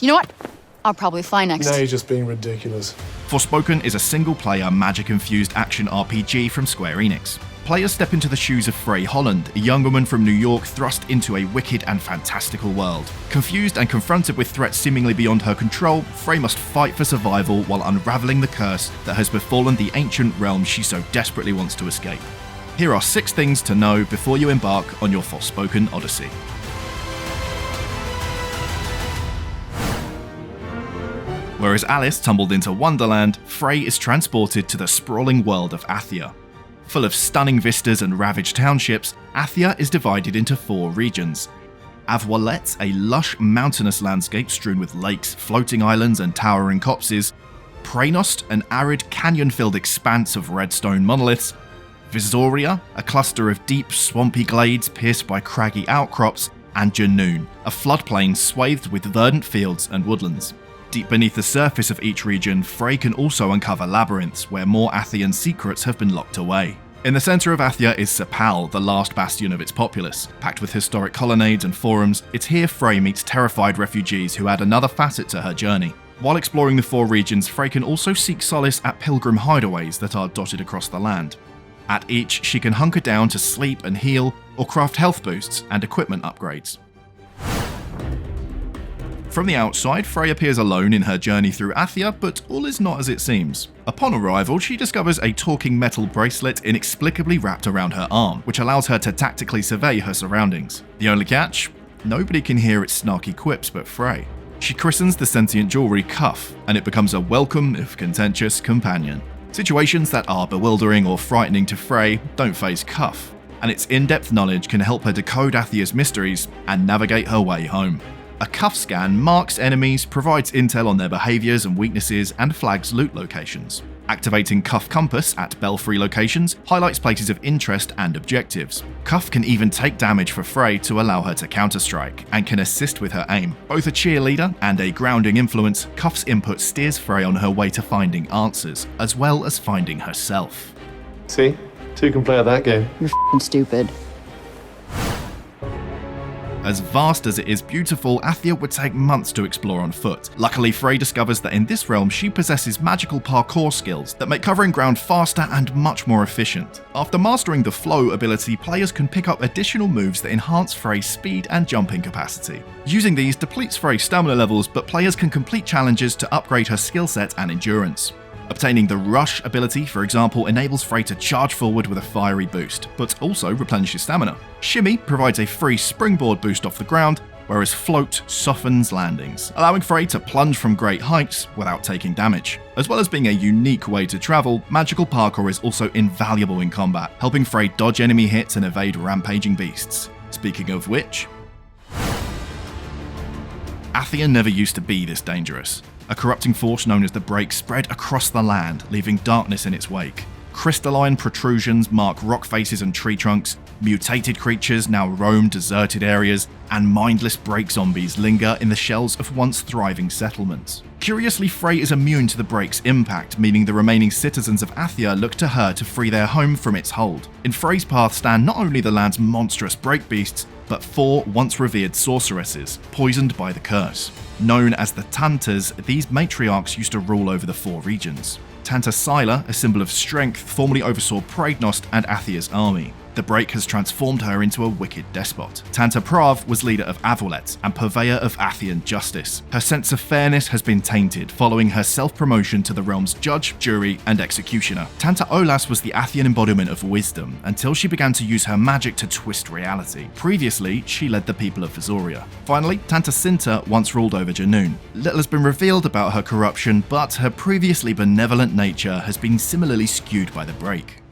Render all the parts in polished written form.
You know what? I'll probably fly next. Now you're just being ridiculous. Forspoken is a single-player, magic-infused action RPG from Square Enix. Players step into the shoes of Frey Holland, a young woman from New York thrust into a wicked and fantastical world. Confused and confronted with threats seemingly beyond her control, Frey must fight for survival while unraveling the curse that has befallen the ancient realm she so desperately wants to escape. Here are 6 things to know before you embark on your Forspoken odyssey. Whereas Alice tumbled into Wonderland, Frey is transported to the sprawling world of Athia. Full of stunning vistas and ravaged townships, Athia is divided into 4 regions. Avwalet, a lush mountainous landscape strewn with lakes, floating islands and towering copses. Praenost, an arid canyon-filled expanse of redstone monoliths. Visoria, a cluster of deep, swampy glades pierced by craggy outcrops. And Junoon, a floodplain swathed with verdant fields and woodlands. Deep beneath the surface of each region, Frey can also uncover labyrinths where more Athian secrets have been locked away. In the centre of Athia is Sepal, the last bastion of its populace. Packed with historic colonnades and forums, it's here Frey meets terrified refugees who add another facet to her journey. While exploring the 4 regions, Frey can also seek solace at pilgrim hideaways that are dotted across the land. At each, she can hunker down to sleep and heal, or craft health boosts and equipment upgrades. From the outside, Frey appears alone in her journey through Athia, but all is not as it seems. Upon arrival, she discovers a talking metal bracelet inexplicably wrapped around her arm, which allows her to tactically survey her surroundings. The only catch? Nobody can hear its snarky quips but Frey. She christens the sentient jewelry Cuff, and it becomes a welcome, if contentious, companion. Situations that are bewildering or frightening to Frey don't faze Cuff, and its in-depth knowledge can help her decode Athia's mysteries and navigate her way home. A Cuff scan marks enemies, provides intel on their behaviours and weaknesses, and flags loot locations. Activating Cuff Compass at Belfry locations highlights places of interest and objectives. Cuff can even take damage for Frey to allow her to counterstrike, and can assist with her aim. Both a cheerleader and a grounding influence, Cuff's input steers Frey on her way to finding answers, as well as finding herself. See? 2 can play at that game. You're f***ing stupid. As vast as it is beautiful, Athia would take months to explore on foot. Luckily, Frey discovers that in this realm she possesses magical parkour skills that make covering ground faster and much more efficient. After mastering the flow ability, players can pick up additional moves that enhance Frey's speed and jumping capacity. Using these depletes Frey's stamina levels, but players can complete challenges to upgrade her skill set and endurance. Obtaining the Rush ability, for example, enables Frey to charge forward with a fiery boost, but also replenishes stamina. Shimmy provides a free springboard boost off the ground, whereas Float softens landings, allowing Frey to plunge from great heights without taking damage. As well as being a unique way to travel, magical parkour is also invaluable in combat, helping Frey dodge enemy hits and evade rampaging beasts. Speaking of which, Athia never used to be this dangerous. A corrupting force known as the Break spread across the land, leaving darkness in its wake. Crystalline protrusions mark rock faces and tree trunks, mutated creatures now roam deserted areas, and mindless break zombies linger in the shells of once thriving settlements. Curiously, Frey is immune to the Break's impact, meaning the remaining citizens of Athia look to her to free their home from its hold. In Frey's path stand not only the land's monstrous break beasts, but 4 once revered sorceresses, poisoned by the curse. Known as the Tantas, these matriarchs used to rule over the 4 regions. Tanta Sila, a symbol of strength, formerly oversaw Praenost and Athia's army. The Break has transformed her into a wicked despot. Tanta Prav was leader of Avwalet and purveyor of Athian justice. Her sense of fairness has been tainted following her self-promotion to the realm's judge, jury, and executioner. Tanta Olas was the Athian embodiment of wisdom until she began to use her magic to twist reality. Previously, she led the people of Visoria. Finally, Tanta Cinta once ruled over Junoon. Little has been revealed about her corruption, but her previously benevolent nature has been similarly skewed by the Break.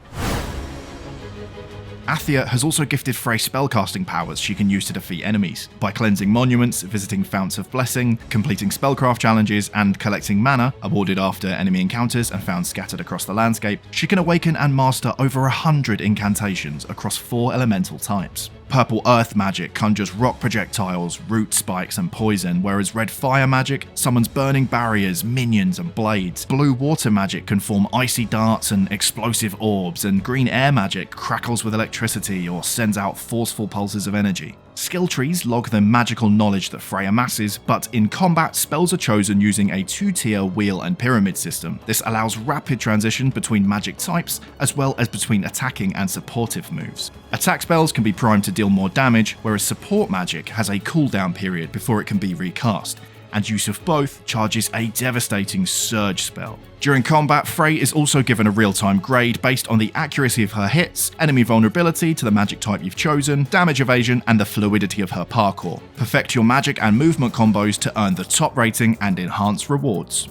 Athia has also gifted Frey spellcasting powers she can use to defeat enemies. By cleansing monuments, visiting founts of blessing, completing spellcraft challenges, and collecting mana, awarded after enemy encounters and found scattered across the landscape, she can awaken and master over 100 incantations across 4 elemental types. Purple earth magic conjures rock projectiles, root spikes, and poison, whereas red fire magic summons burning barriers, minions, and blades. Blue water magic can form icy darts and explosive orbs, and green air magic crackles with electricity or sends out forceful pulses of energy. Skill trees log the magical knowledge that Frey amasses, but in combat, spells are chosen using a 2-tier wheel and pyramid system. This allows rapid transition between magic types, as well as between attacking and supportive moves. Attack spells can be primed to deal more damage, whereas support magic has a cooldown period before it can be recast, and use of both charges a devastating surge spell. During combat, Frey is also given a real-time grade based on the accuracy of her hits, enemy vulnerability to the magic type you've chosen, damage evasion, and the fluidity of her parkour. Perfect your magic and movement combos to earn the top rating and enhance rewards.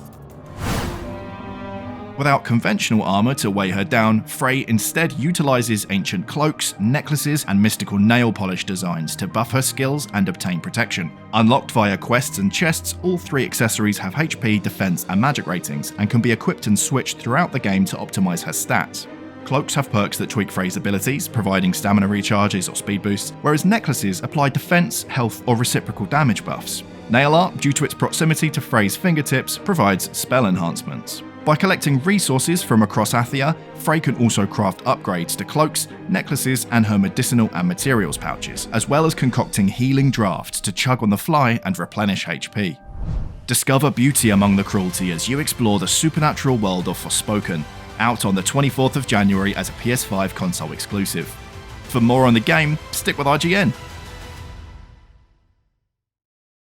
Without conventional armor to weigh her down, Frey instead utilizes ancient cloaks, necklaces, and mystical nail polish designs to buff her skills and obtain protection. Unlocked via quests and chests, all 3 accessories have HP, defense, and magic ratings, and can be equipped and switched throughout the game to optimize her stats. Cloaks have perks that tweak Frey's abilities, providing stamina recharges or speed boosts, whereas necklaces apply defense, health, or reciprocal damage buffs. Nail art, due to its proximity to Frey's fingertips, provides spell enhancements. By collecting resources from across Athia, Frey can also craft upgrades to cloaks, necklaces, and her medicinal and materials pouches, as well as concocting healing drafts to chug on the fly and replenish HP. Discover beauty among the cruelty as you explore the supernatural world of Forspoken, out on the 24th of January as a PS5 console exclusive. For more on the game, stick with IGN.